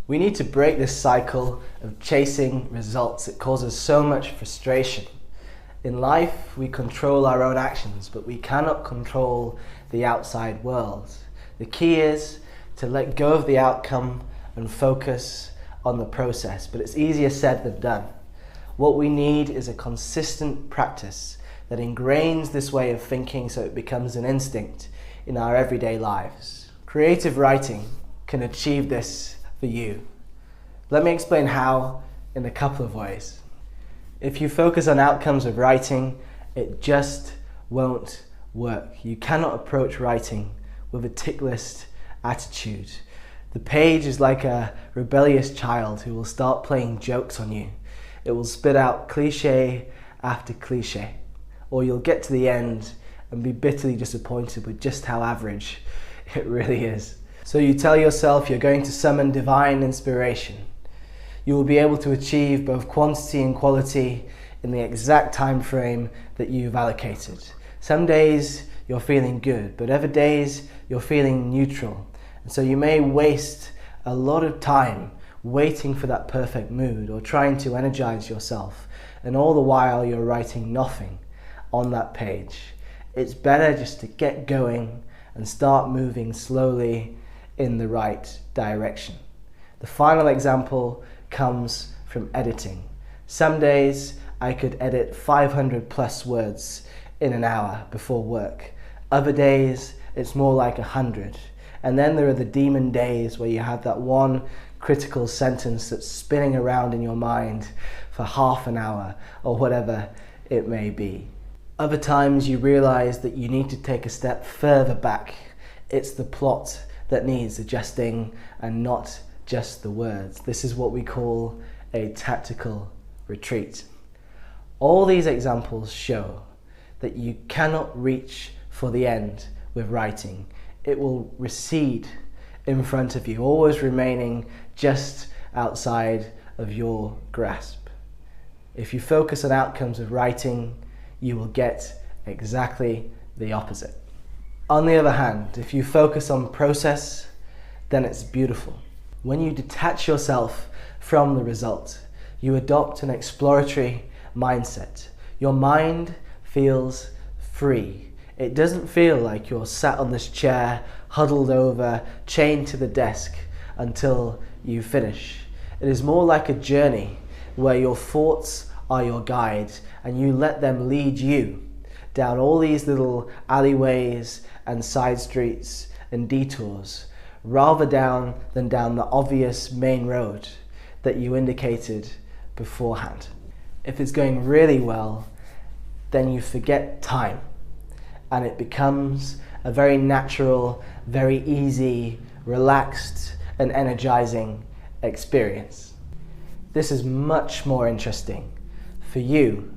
We need to break this cycle of chasing results. It causes so much frustration. In life, we control our own actions, but we cannot control the outside world. The key is to let go of the outcome and focus on the process, but it's easier said than done. What we need is a consistent practice that ingrains this way of thinking so it becomes an instinct in our everyday lives. Creative writing can achieve this for you. Let me explain how in a couple of ways. If you focus on outcomes of writing, it just won't work. You cannot approach writing with a tick list attitude. The page is like a rebellious child who will start playing jokes on you. It will spit out cliche after cliche, or you'll get to the end and be bitterly disappointed with just how average it really is. So you tell yourself you're going to summon divine inspiration. You will be able to achieve both quantity and quality in the exact time frame that you've allocated. Some days you're feeling good, but other days you're feeling neutral. And so you may waste a lot of time waiting for that perfect mood or trying to energize yourself, and all the while you're writing nothing on that page. It's better just to get going and start moving slowly in the right direction. The final example comes from editing. Some days I could edit 500 plus words in an hour before work. Other days it's more like 100. And then there are the demon days where you have that one critical sentence that's spinning around in your mind for half an hour or whatever it may be. Other times you realize that you need to take a step further back. It's the plot that needs adjusting and not just the words. This is what we call a tactical retreat. All these examples show that you cannot reach for the end with writing. It will recede in front of you, always remaining just outside of your grasp. If you focus on outcomes of writing, you will get exactly the opposite. On the other hand, if you focus on process, then it's beautiful. When you detach yourself from the result, you adopt an exploratory mindset. Your mind feels free. It doesn't feel like you're sat on this chair, huddled over, chained to the desk until you finish. It is more like a journey where your thoughts are your guide and you let them lead you down all these little alleyways and side streets and detours, rather than down the obvious main road that you indicated beforehand. If it's going really well, then you forget time and it becomes a very natural, very easy, relaxed and energizing experience. This is much more interesting for you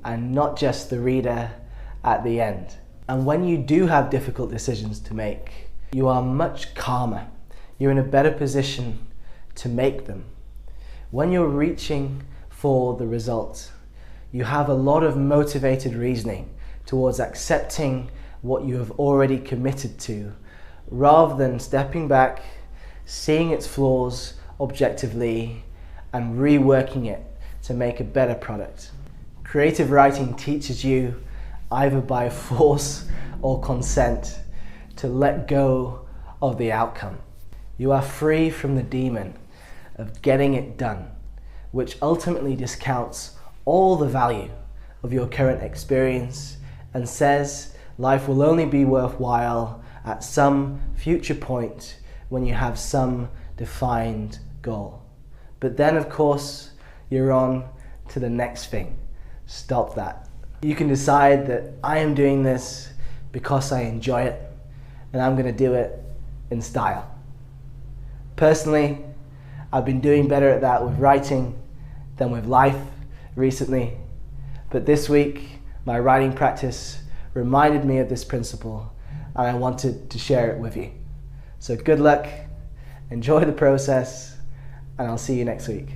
and not just the reader at the end. And when you do have difficult decisions to make, you are much calmer. You're in a better position to make them. When you're reaching for the result, you have a lot of motivated reasoning towards accepting what you have already committed to, rather than stepping back, seeing its flaws objectively, and reworking it to make a better product. Creative writing teaches you, either by force or consent, to let go of the outcome. You are free from the demon of getting it done, which ultimately discounts all the value of your current experience and says life will only be worthwhile at some future point when you have some defined goal. But then, of course, you're on to the next thing. Stop that. You can decide that I am doing this because I enjoy it and I'm going to do it in style. Personally, I've been doing better at that with writing than with life recently, but this week my writing practice reminded me of this principle and I wanted to share it with you. So good luck, enjoy the process, and I'll see you next week.